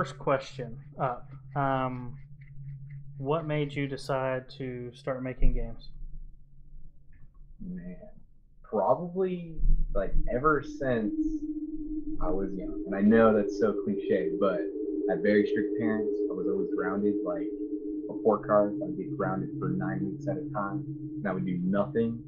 first question up. What made you decide to start making games? Man, probably like ever since I was young. And I know that's so cliche, but I had very strict parents. I was always grounded, like report cards. I'd get grounded for 9 weeks at a time. And I would do nothing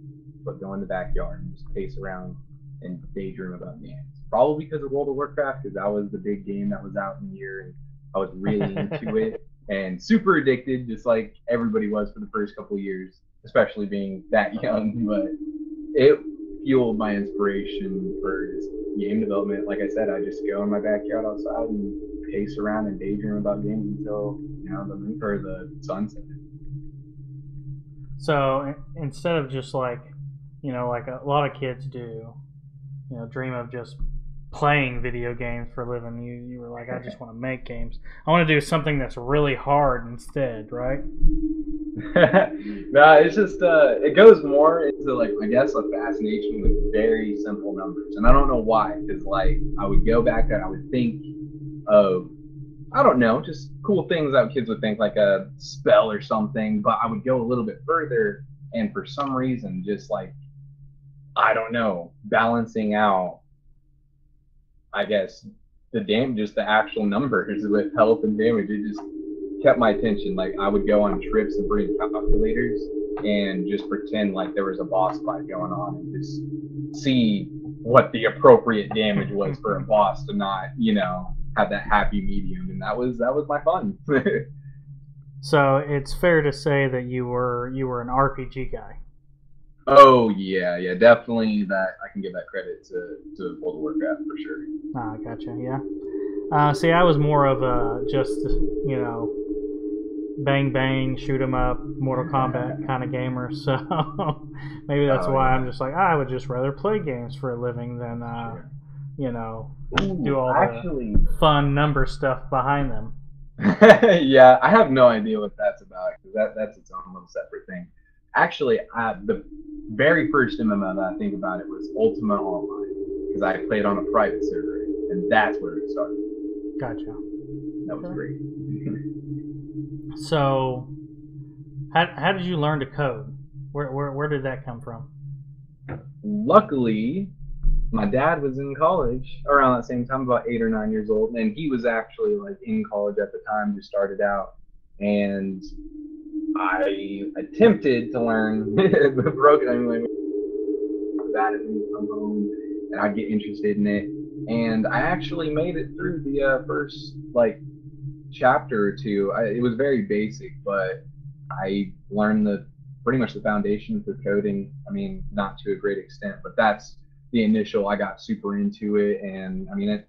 but go in the backyard and just pace around and daydream about games. Probably because of World of Warcraft, because that was the big game that was out in the year, and I was really into it and super addicted, just like everybody was for the first couple of years, especially being that young. But it fueled my inspiration for just game development. Like I said, I just go in my backyard outside and pace around and daydream about games until the moon or the sunset. So instead of just like, like a lot of kids do, dream of just playing video games for a living, you were like, I just want to make games. I want to do something that's really hard instead, right? No, it's just it goes more into like I guess a fascination with very simple numbers, and I don't know why, because like I would go back and I would think of I don't know, just cool things that kids would think like a spell or something, but I would go a little bit further, and for some reason, just like I don't know, balancing out, I guess just the actual numbers with health and damage, it just kept my attention. Like I would go on trips and bring calculators and just pretend like there was a boss fight going on and just see what the appropriate damage was for a boss to not, have that happy medium. And that was my fun. So it's fair to say that you were an RPG guy. Oh yeah, definitely. That I can give that credit to World of Warcraft for sure. Ah, gotcha. Yeah. See, I was more of a just bang bang, shoot 'em up, Mortal Kombat kind of gamer. So maybe that's Oh why yeah, I'm just like I would just rather play games for a living than sure. do Ooh, all the actually, fun number stuff behind them. yeah, I have no idea what that's about because that's its own little separate thing. Actually, the very first MMO that I think about it was Ultima Online because I played on a private server, and that's where it started. Gotcha. That was Okay. great. So, how did you learn to code? Where did that come from? Luckily, my dad was in college around that same time, about 8 or 9 years old, and he was actually like in college at the time, just started out, and I attempted to learn the programming language that and then come home and I'd get interested in it. And I actually made it through the first like chapter or two. It was very basic, but I learned the pretty much the foundation for coding. I mean, not to a great extent, but that's the initial. I got super into it, and I mean, it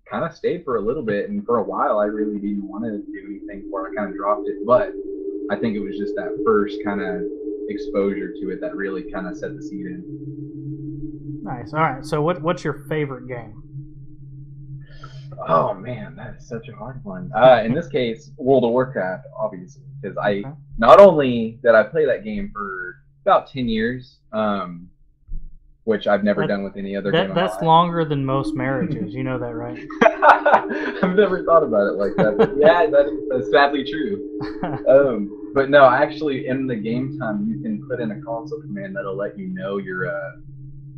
kind of stayed for a little bit. And for a while, I really didn't want to do anything for it. I kind of dropped it, but I think it was just that first kind of exposure to it that really kind of set the seed in. Nice. All right. So, what's your favorite game? Oh man, that is such a hard one. In this case, World of Warcraft, obviously, because I Okay. not only did I play that game for about 10 years, which I've never That done with any other game in my that's longer than most marriages. You know that, right? life. I've never thought about it like that, but yeah, that's sadly true. But no, actually, in the game time, you can put in a console command that'll let you know your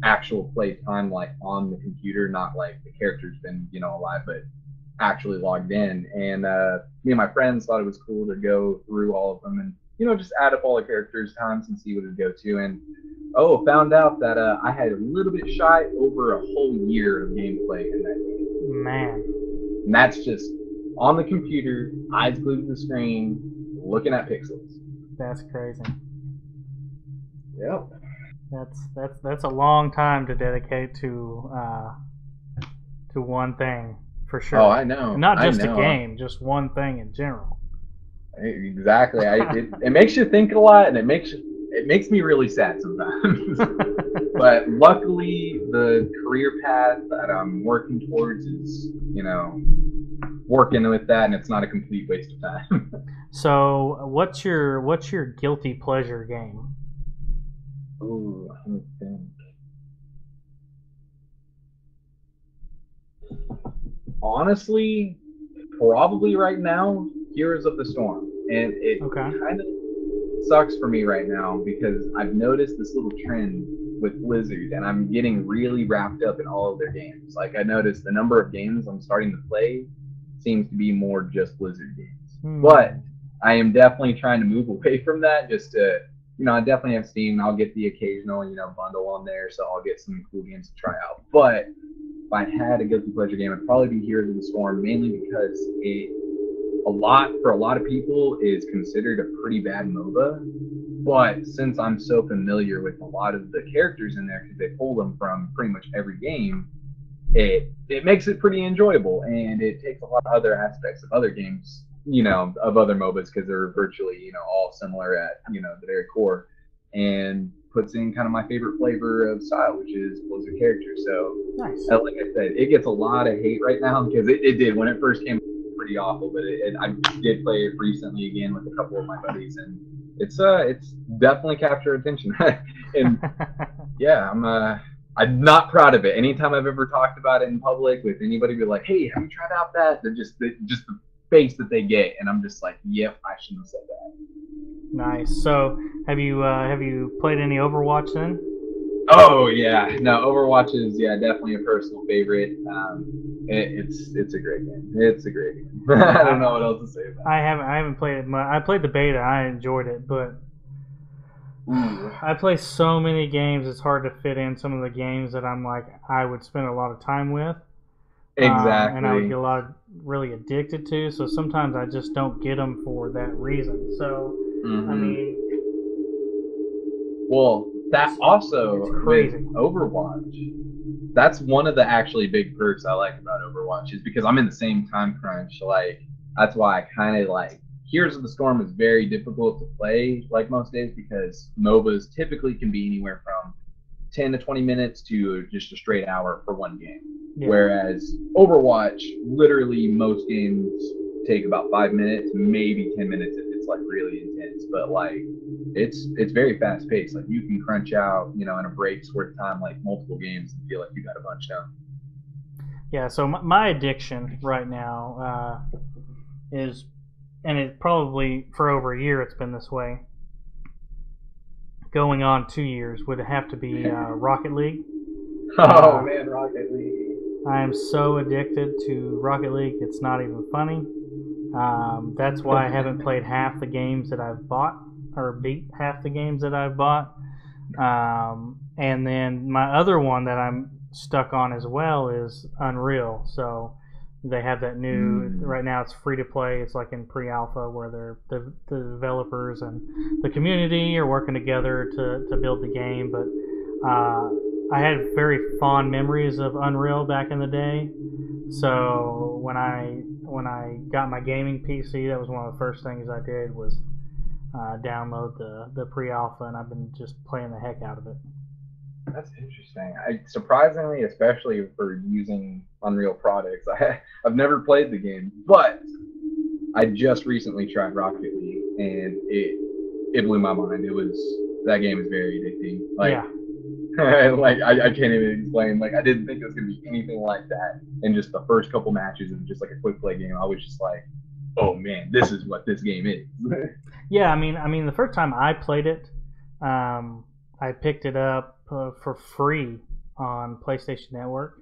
actual play time, like on the computer, not like the character's been, alive, but actually logged in. And me and my friends thought it was cool to go through all of them and, just add up all the characters' times and see what it'd go to. And found out that I had a little bit shy over a whole year of gameplay in that game. Man, And that's just on the computer, eyes glued to the screen, looking at pixels. that's crazy. Yep. That's a long time to dedicate to one thing for sure. Oh, I know. And not I just a know. game, just one thing in general. Exactly. It makes you think a lot, and it makes me really sad sometimes. But luckily, the career path that I'm working towards is, working with that, and it's not a complete waste of time. So, what's your guilty pleasure game? Ooh, let me think. Honestly, probably right now, Heroes of the Storm. And it kind of sucks for me right now because I've noticed this little trend with Blizzard, and I'm getting really wrapped up in all of their games. Like, I noticed the number of games I'm starting to play seems to be more just Blizzard games. But I am definitely trying to move away from that just to, I definitely have Steam. I'll get the occasional, bundle on there, so I'll get some cool games to try out. But if I had a guilty pleasure game, it'd probably be Heroes of the Storm, mainly because for a lot of people, is considered a pretty bad MOBA. But since I'm so familiar with a lot of the characters in there, because they pull them from pretty much every game, it makes it pretty enjoyable, and it takes a lot of other aspects of other games, of other MOBAs, because they're virtually, all similar at, the very core, and puts in kind of my favorite flavor of style, which is Blizzard characters. So, nice. Like I said, it gets a lot of hate right now, because it did when it first came out, pretty awful, but I did play it recently again with a couple of my buddies, and it's definitely captured attention. And yeah, I'm not proud of it. Anytime I've ever talked about it in public with anybody, be like, "Hey, have you tried out that?" They're just the face that they get, and I'm just like, "Yep, I shouldn't have said that." Nice. So, have you played any Overwatch then? Oh yeah, no, Overwatch is definitely a personal favorite. It's a great game. It's a great game. I don't know what else to say about it. I haven't played it much. I played the beta. I enjoyed it, but I play so many games. It's hard to fit in some of the games that I'm like I would spend a lot of time with. Exactly. And I would get really addicted to. So sometimes I just don't get them for that reason. So I mean, well, that also crazy. With Overwatch, that's one of the actually big perks I like about Overwatch, is because I'm in the same time crunch. Like, that's why I kind of like Heroes of the Storm is very difficult to play like most days, because MOBAs typically can be anywhere from 10 to 20 minutes to just a straight hour for one game. Yeah. Whereas Overwatch, literally most games take about 5 minutes, maybe 10 minutes if it's like really intense. But like it's very fast paced. Like, you can crunch out, in a break's worth of time, like multiple games, and feel like you got a bunch done. Yeah, so my addiction right now is, and it probably for over a year it's been this way, going on 2 years, would have to be Rocket League. Oh man, Rocket League. I am so addicted to Rocket League, it's not even funny. That's why I haven't played half the games that I've bought, or beat half the games that I've bought. And then my other one that I'm stuck on as well is Unreal. So they have that new, right now it's free to play. It's like in pre-alpha, where the developers and the community are working together to build the game. But I had very fond memories of Unreal back in the day. So when I got my gaming PC, that was one of the first things I did was download the pre-alpha, and I've been just playing the heck out of it. That's interesting. Surprisingly, especially for using Unreal products, I've never played the game, but I just recently tried Rocket League, and it blew my mind. That game is very addicting. Like, yeah. Like I can't even explain. Like, I didn't think it was gonna be anything like that. And just the first couple matches and just like a quick play game, I was just like, oh man, this is what this game is. Yeah, I mean, the first time I played it, I picked it up for free on PlayStation Network.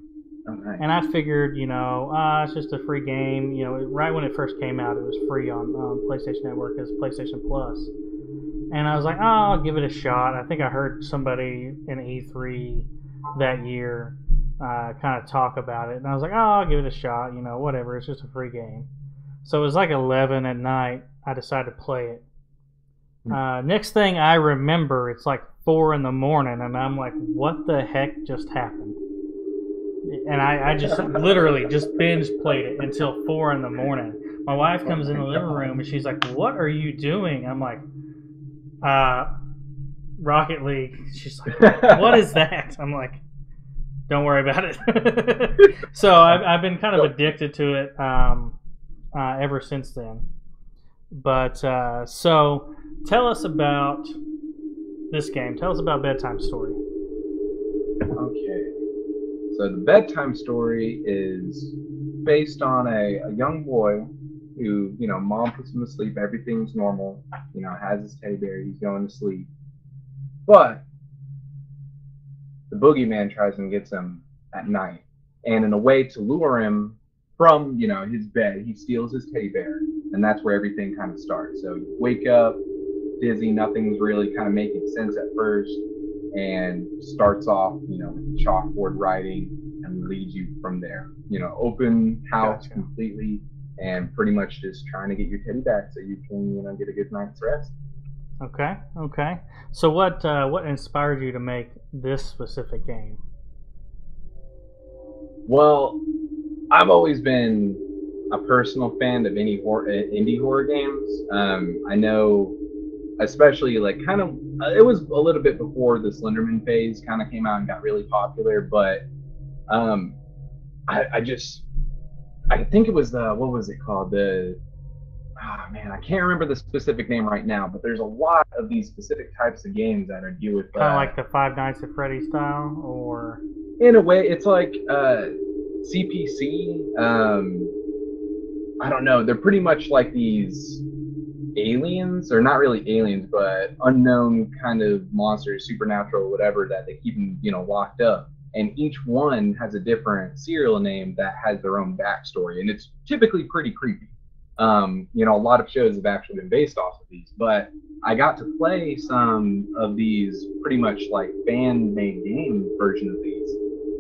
Oh, nice. And I figured, it's just a free game. Right when it first came out, it was free on PlayStation Network as PlayStation Plus. And I was like, I'll give it a shot. I think I heard somebody in E3 that year kind of talk about it. And I was like, I'll give it a shot. Whatever. It's just a free game. So it was like 11 at night. I decided to play it. Next thing I remember, it's like 4 in the morning, and I'm like, what the heck just happened? And I just literally just binge played it until 4 in the morning. My wife comes in the living room, and she's like, what are you doing? I'm like, Rocket League. She's like, what is that? I'm like, don't worry about it. So I've been kind of addicted to it ever since then. But so tell us about this game. Tell us about Bedtime Story. Okay. So the Bedtime Story is based on a young boy who, mom puts him to sleep, everything's normal, has his teddy bear, he's going to sleep. But the boogeyman tries and gets him at night. And in a way to lure him from, his bed, he steals his teddy bear. And that's where everything kind of starts. So you wake up, dizzy, nothing's really kind of making sense at first, and starts off, with chalkboard writing and leads you from there. Open house Gotcha. completely, and pretty much just trying to get your teddy back so you can, get a good night's rest. Okay. Okay. So what inspired you to make this specific game? Well, I've always been a personal fan of any indie horror games. I know, especially like kind of, it was a little bit before the Slenderman phase kind of came out and got really popular, but I think it was what was it called? I can't remember the specific name right now, but there's a lot of these specific types of games that are deal with Kind of like the Five Nights at Freddy's style, or in a way, it's like CPC. I don't know. They're pretty much like these aliens, or not really aliens, but unknown kind of monsters, supernatural, whatever, that they keep them, locked up. And each one has a different serial name that has their own backstory, and it's typically pretty creepy. A lot of shows have actually been based off of these, but I got to play some of these pretty much like fan-made game version of these.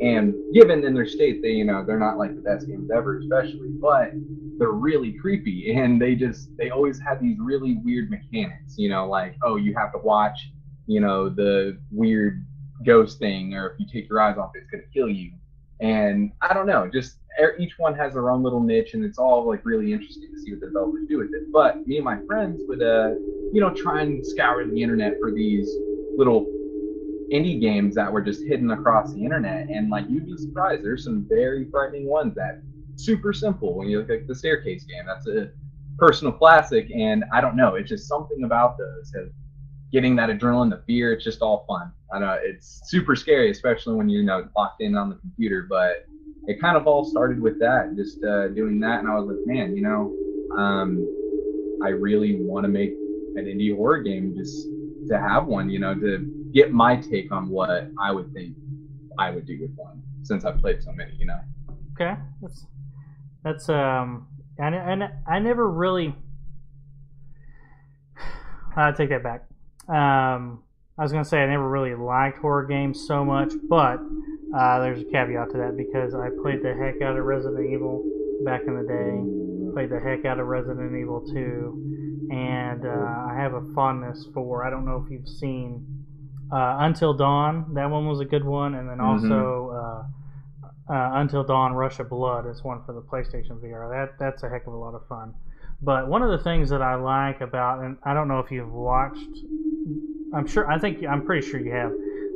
And given in their state, they're not like the best games ever, especially, but they're really creepy, and they always have these really weird mechanics, like, oh, you have to watch, the weird ghost thing, or if you take your eyes off it's going to kill you. And I don't know, just each one has their own little niche, and it's all like really interesting to see what the developers do with it. But me and my friends would try and scour the internet for these little indie games that were just hidden across the internet, and like, you'd be surprised, there's some very frightening ones that super simple. When you look at the staircase game, that's a personal classic, and I don't know, it's just something about those of getting that adrenaline, the fear. It's just all fun. I know it's super scary, especially when you're locked in on the computer, but it kind of all started with that, just doing that. And I was like, man, I really want to make an indie horror game, just to have one, to get my take on what I would think I would do with one, since I've played so many. okay, that's and I never really. I take that back. I was gonna say I never really liked horror games so much, but there's a caveat to that, because I played the heck out of Resident Evil back in the day. Played the heck out of Resident Evil 2, and I have a fondness for. I don't know if you've seen Until Dawn. That one was a good one, and then also Until Dawn: Rush of Blood is one for the PlayStation VR. That's a heck of a lot of fun. But one of the things that I like about, and I don't know if you've watched, I'm pretty sure you have,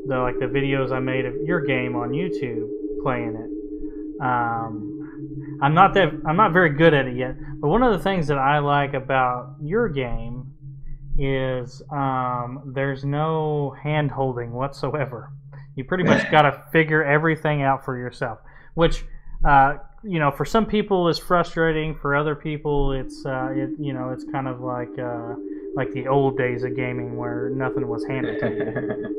the videos I made of your game on YouTube playing it. I'm not very good at it yet, but one of the things that I like about your game is there's no hand holding whatsoever. You pretty much got to figure everything out for yourself, which for some people is frustrating. For other people, it's it's kind of like the old days of gaming where nothing was handed to you.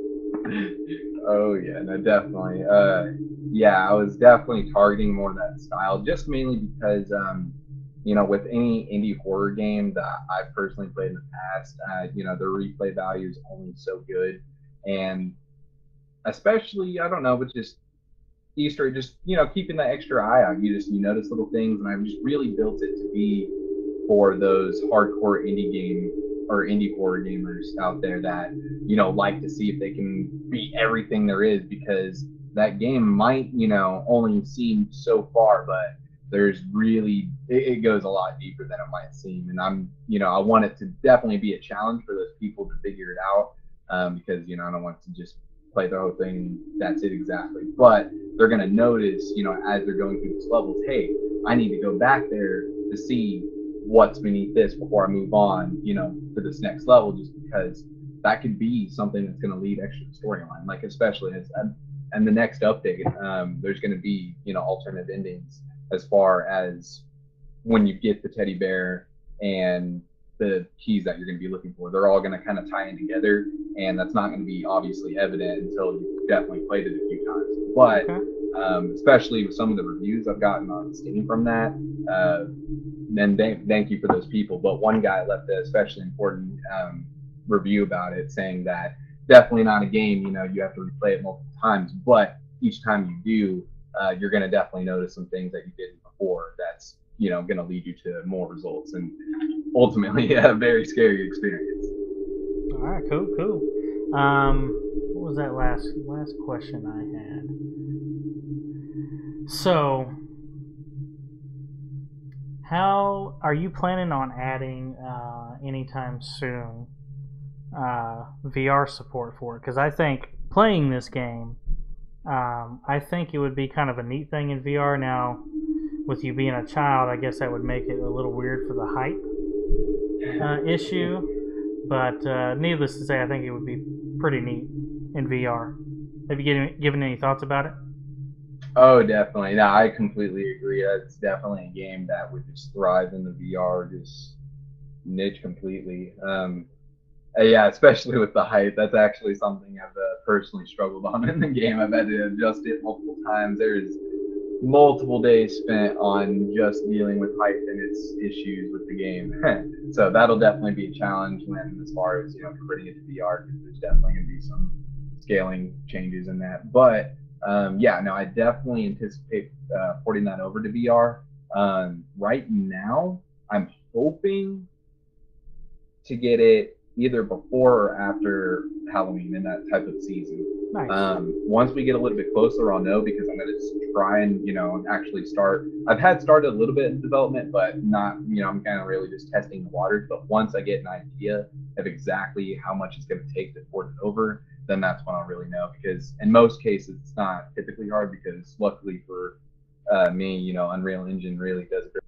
Oh yeah, no, definitely. I was definitely targeting more that style, just mainly because with any indie horror game that I've personally played in the past, the replay value is only so good, and especially, I don't know, but just Easter, just keeping that extra eye out. You notice little things, and I've just really built it to be for those hardcore indie horror gamers out there that like to see if they can beat everything there is, because that game might only seem so far, but there's really, it goes a lot deeper than it might seem. And I want it to definitely be a challenge for those people to figure it out, because I don't want to just play the whole thing, that's it exactly. But they're going to notice, as they're going through these levels, hey, I need to go back there to see what's beneath this before I move on, to this next level, just because that could be something that's going to lead extra storyline. Like, especially and the next update, there's going to be, alternate endings as far as when you get the teddy bear and the keys that you're going to be looking for. They're all going to kind of tie in together, and that's not going to be obviously evident until you've definitely played it a few times. But especially with some of the reviews I've gotten on Steam from that, then thank you for those people. But one guy left an especially important review about it, saying that definitely not a game, you have to replay it multiple times, but each time you do, you're going to definitely notice some things that you didn't before that's going to lead you to more results and ultimately a very scary experience. All right, cool. What was that last question I had? So, how are you planning on adding anytime soon VR support for it? Because I think playing this game, I think it would be kind of a neat thing in VR. Now, with you being a child, I guess that would make it a little weird for the height issue. But needless to say, I think it would be pretty neat in VR. Have you given any thoughts about it? Oh, definitely. No, I completely agree. It's definitely a game that would just thrive in the VR, just niche completely. Yeah, especially with the height. That's actually something I've personally struggled on in the game. I've had to adjust it multiple times. There's multiple days spent on just dealing with height and its issues with the game. So that'll definitely be a challenge as far as converting it to VR, because there's definitely going to be some scaling changes in that. But yeah, no, I definitely anticipate porting that over to VR. Right now, I'm hoping to get it either before or after Halloween in that type of season. Nice. Once we get a little bit closer, I'll know, because I'm going to just try and actually start. I've had started a little bit in development, but not I'm kind of really just testing the waters. But once I get an idea of exactly how much it's going to take to port it over, then that's when I'll really know. Because in most cases, it's not typically hard, because luckily for me, Unreal Engine really does great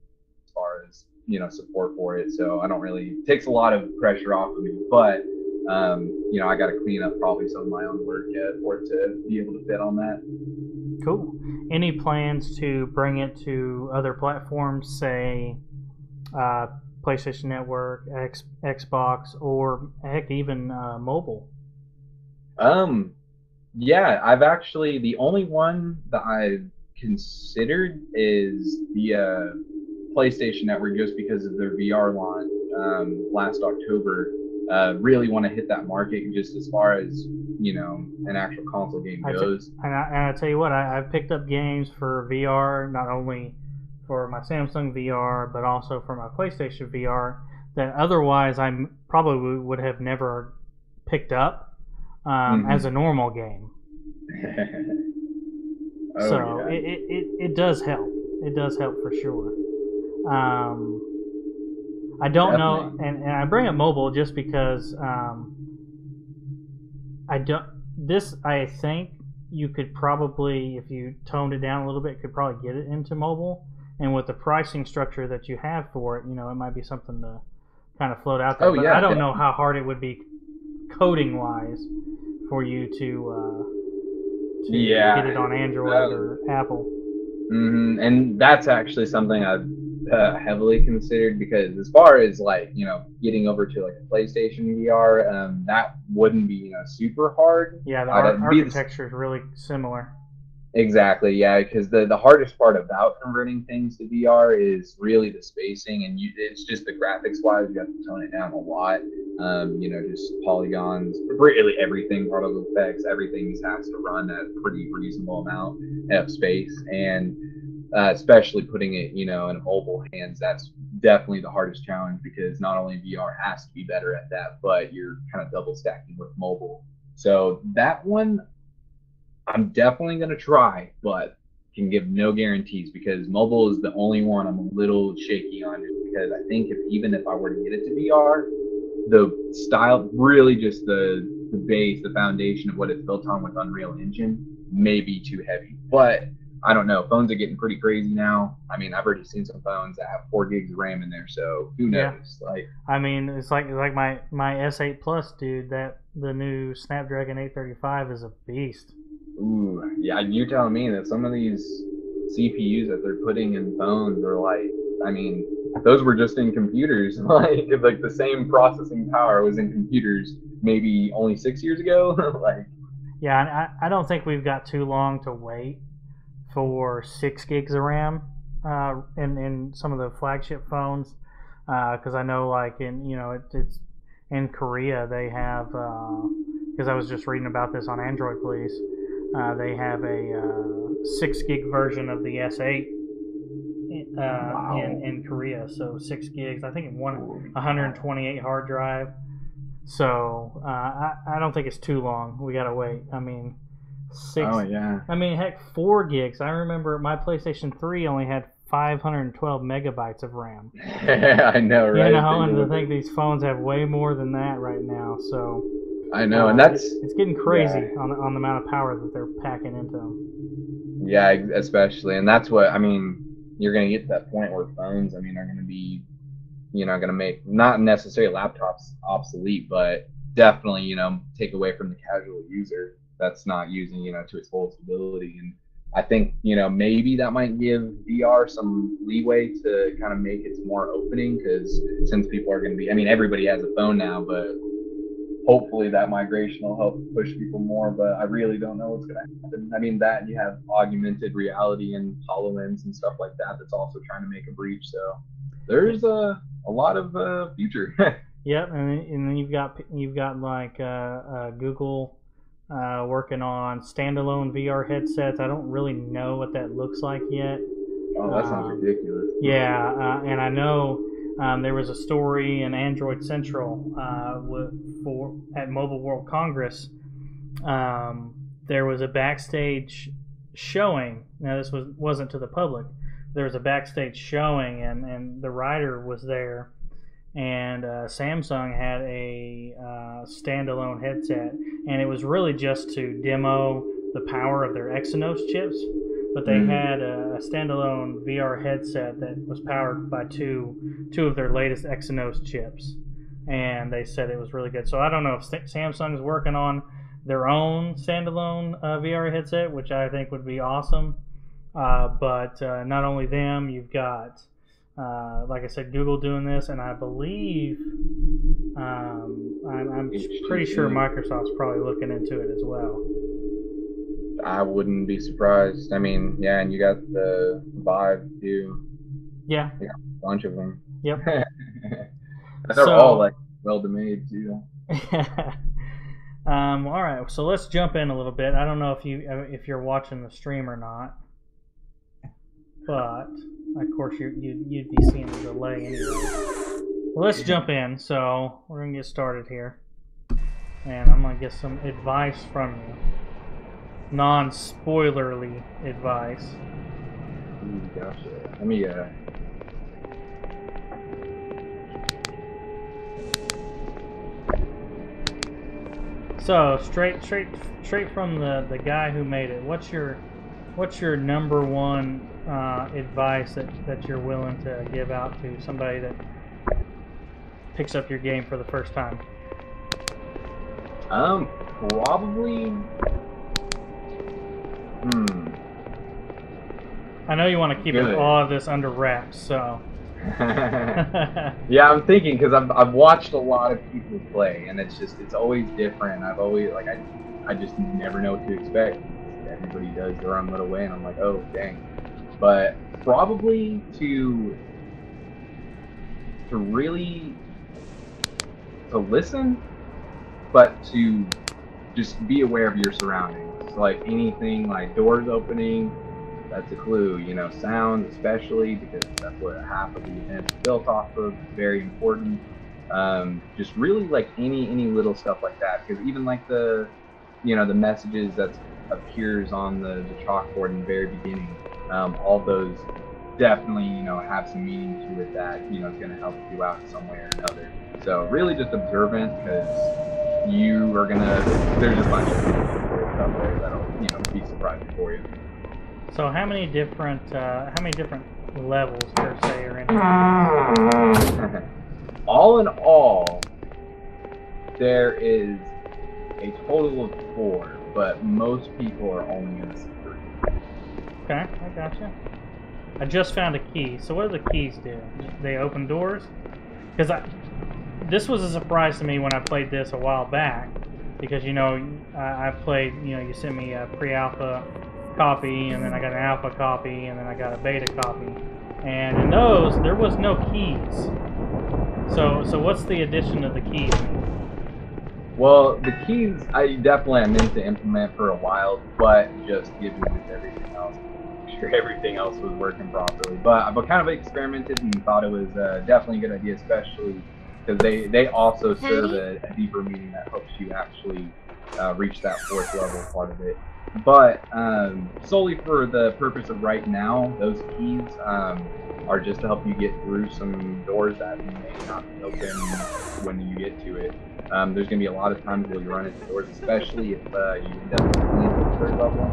as far as support for it. So I don't really, it takes a lot of pressure off of me. But I got to clean up probably some of my own work for it to be able to fit on that. Cool. Any plans to bring it to other platforms, say PlayStation Network, Xbox, or heck, even mobile? Yeah, I've actually, the only one that I've considered is the PlayStation Network, just because of their VR launch last October. Really want to hit that market, just as far as an actual console game goes. I tell you what, I've picked up games for VR, not only for my Samsung VR, but also for my PlayStation VR, that otherwise I probably would have never picked up as a normal game. So yeah. It does help. It does help for sure. I don't know, and I bring up mobile just because I think you could probably, if you toned it down a little bit, could probably get it into mobile. And with the pricing structure that you have for it, it might be something to kind of float out there. But I don't know how hard it would be coding wise for you to get it on Android or Apple. And that's actually something I've heavily considered, because as far as getting over to a PlayStation VR, that wouldn't be super hard. Yeah, the architecture is really similar. Exactly, yeah, because the hardest part about converting things to VR is really the spacing, and it's just the graphics wise, you have to tone it down a lot. Just polygons, really everything, particle effects, everything has to run at a pretty reasonable amount of space, and especially putting it, in mobile hands, that's definitely the hardest challenge, because not only VR has to be better at that, but you're kind of double stacking with mobile. So that one, I'm definitely going to try, but can give no guarantees, because mobile is the only one I'm a little shaky on, just because I think even if I were to get it to VR, the style, really just the base, the foundation of what it's built on with Unreal Engine may be too heavy. But I don't know. Phones are getting pretty crazy now. I mean, I've already seen some phones that have 4 gigs of RAM in there, so who knows? Yeah. I mean, it's like my S8 Plus, dude. That the new Snapdragon 835 is a beast. Ooh, yeah. You're telling me that some of these CPUs that they're putting in phones are like, I mean, those were just in computers. Like the same processing power was in computers maybe only 6 years ago. Like, Yeah, I don't think we've got too long to wait for 6 gigs of RAM in some of the flagship phones, because I know like it's in Korea they have, because I was just reading about this on Android Police, they have a 6 gig version of the S8 wow. in Korea, so 6 gigs. I think 128 hard drive. So I don't think it's too long. We gotta wait. I mean, six. Oh yeah. I mean, heck, 4 gigs. I remember my PlayStation 3 only had 512 megabytes of RAM. I know, right? You know, and I think these phones have way more than that right now. So I know, and that's it's getting crazy on the amount of power that they're packing into them. yeah, especially, and that's what I mean. You're gonna get to that point where phones, I mean, are gonna be, going to make not necessarily laptops obsolete, but definitely, take away from the casual user that's not using, to its fullest ability. And I think, maybe that might give VR some leeway to kind of make it more opening, because since people are going to be, I mean, everybody has a phone now, but hopefully that migration will help push people more, but I really don't know what's going to happen. I mean, that you have augmented reality and HoloLens and stuff like that that's also trying to make a breach. So there's a lot of future. Yep, and then you've got like Google working on standalone VR headsets. I don't really know what that looks like yet. Oh, that sounds ridiculous. Yeah, and I know there was a story in Android Central at Mobile World Congress. There was a backstage showing. Now this wasn't to the public. There was a backstage showing, and the writer was there, and Samsung had a standalone headset, and it was really just to demo the power of their Exynos chips, but they had a standalone VR headset that was powered by two of their latest Exynos chips, and they said it was really good. So I don't know if Samsung's working on their own standalone VR headset, which I think would be awesome. But not only them, you've got, like I said, Google doing this, and I believe, I'm pretty sure Microsoft's probably looking into it as well. I wouldn't be surprised. I mean, yeah, and you got the Vive too. Yeah. You got a bunch of them. Yep. They're all like well-made too. All right, so let's jump in a little bit. I don't know if you're watching the stream or not, but of course you'd be seeing the delay anyway. Well, let's jump in. So we're gonna get started here, and I'm gonna get some advice from you, non-spoilerly advice. Gotcha. Let me So straight from the guy who made it. What's your number one advice that you're willing to give out to somebody that picks up your game for the first time? Probably. I know you want to keep all of this under wraps, so. Yeah, I'm thinking, because I've watched a lot of people play, and it's always different. I've always I just never know what to expect. Everybody does their own little way, and I'm like, oh dang. But probably to really listen, but to just be aware of your surroundings. Like anything, like doors opening, that's a clue. Sound especially, because that's what half of the event is built off of. It's very important. Just really like any little stuff like that, because even like the the messages that appears on the chalkboard in the very beginning, all those definitely have some meaning to it that is going to help you out in some way or another. So really just observant, because you are there's a bunch of stuff there that'll be surprising for you. So how many different levels per se are in? All in all, there is a total of 4, but most people are only going to see 3. Okay, I gotcha. I just found a key. So what do the keys do? They open doors? Because this was a surprise to me when I played this a while back. Because, you know, I played, you know, you sent me a pre-alpha copy, and then I got an alpha copy, and then I got a beta copy. And in those, there was no keys. So what's the addition of the keys mean? Well, the keys I definitely am meant to implement for a while, but just given with everything else, I'm sure everything else was working properly. But I've kind of experimented and thought it was definitely a good idea, especially because they also serve a deeper meaning that helps you actually reach that 4th level part of it. But solely for the purpose of right now, those keys are just to help you get through some doors that may not be open when you get to it. There's going to be a lot of times where you run into doors, especially if you end up in the 3rd level,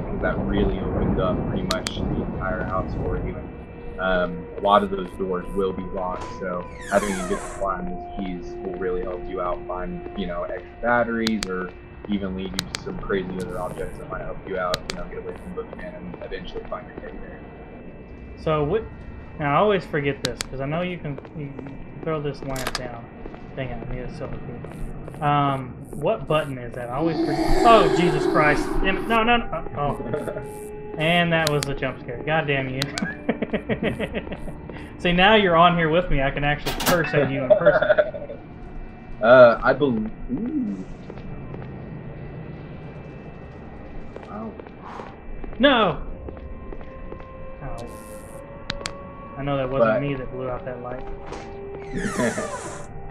because that really opens up pretty much the entire house for you. A lot of those doors will be locked, so having a good supply on those keys will really help you out find, you know, extra batteries, or even lead you to some crazy other objects that might help you out, you know, get away from boogeyman and eventually find your teddy bear. So what? Now I always forget this because I know you can throw this lamp down. Dang it, I need a silver key. What button is that? I always forget. Oh, Jesus Christ! Damn it. No. Oh. And that was a jump scare. God damn you. See, now you're on here with me. I can actually curse at you in person. I believe. Ooh. Wow. No! Oh. I know that wasn't me that blew out that light.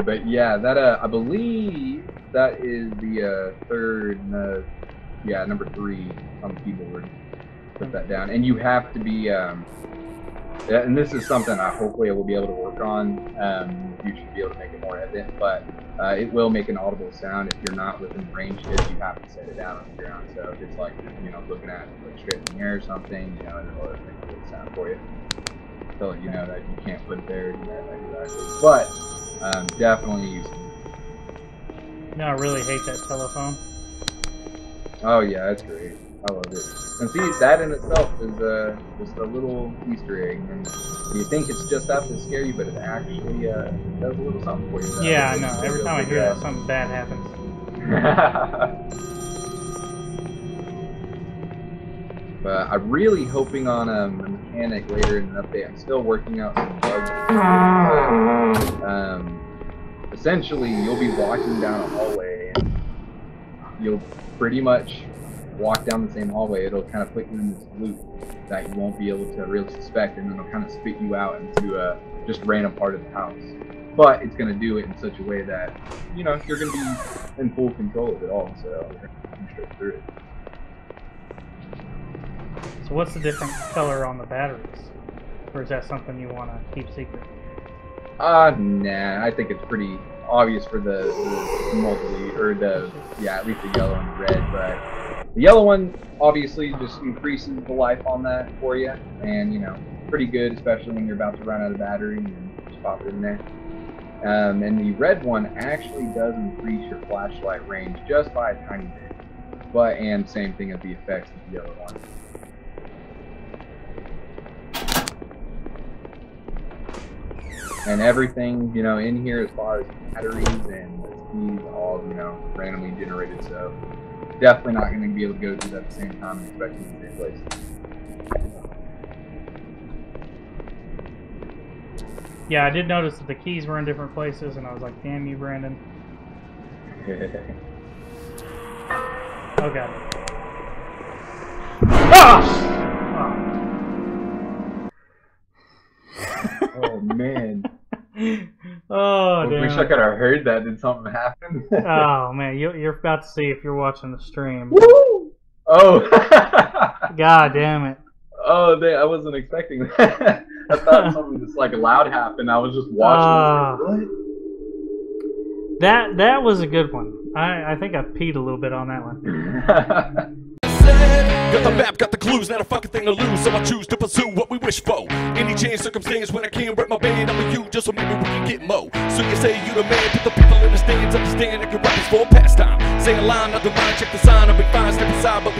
But yeah, that I believe that is the 3rd, yeah, number 3 on the keyboard. Put that down, and you have to be, and this is something I hopefully I will be able to work on. You should be able to make it more evident, but it will make an audible sound if you're not within range. Because you have to set it down on the ground. So if it's like, you know, looking at like straight in the air or something, you know, it'll make a good sound for you. So you know that you can't put it there. Exactly. But definitely useful. You know, I really hate that telephone. Oh yeah, that's great. I love it. And see, that in itself is just a little Easter egg. And you think it's just out to scare you, but it actually does a little something for you. Yeah, I know. Every time I hear that, something bad happens. But I'm really hoping on a mechanic later in an update. I'm still working out some bugs. Essentially, you'll be walking down a hallway, and you'll pretty much walk down the same hallway. It'll kind of put you in this loop that you won't be able to really suspect, and then it'll kind of spit you out into just a random part of the house. But it's going to do it in such a way that, you know, you're going to be in full control of it all, so you're going to come straight through it. So what's the different color on the batteries? Or is that something you want to keep secret? Nah, I think it's pretty obvious for the at least the yellow and the red, but the yellow one obviously just increases the life on that for you, and you know, pretty good, especially when you're about to run out of battery and just pop it in there. And the red one actually does increase your flashlight range just by a tiny bit, and same thing as the effects of the yellow one. And everything, you know, in here as far as batteries and the speed, all, you know, randomly generated, so definitely not going to be able to go through that at the same time and expect them to replace it. Yeah, I did notice that the keys were in different places, and I was like, damn you, Brandon. Oh, God. Ah! Oh, man. Oh, damn. I wish I could have heard that. Did something happen? Oh, man. You're about to see if you're watching the stream. Woo! Oh. God damn it. Oh, I wasn't expecting that. I thought something just like loud happened. I was just watching. Like, what? That was a good one. I think I peed a little bit on that one. Got the map, got the clues, not a fucking thing to lose, so I choose to pursue what we wish for. Any chance, circumstance, when I can't rep my band, I'm with you, just so maybe we can get mo. So you say you the man, put the people in the stands, understand I can rap this for a pastime. Say a line, not the mind, check the sign, I'll be fine, step aside, but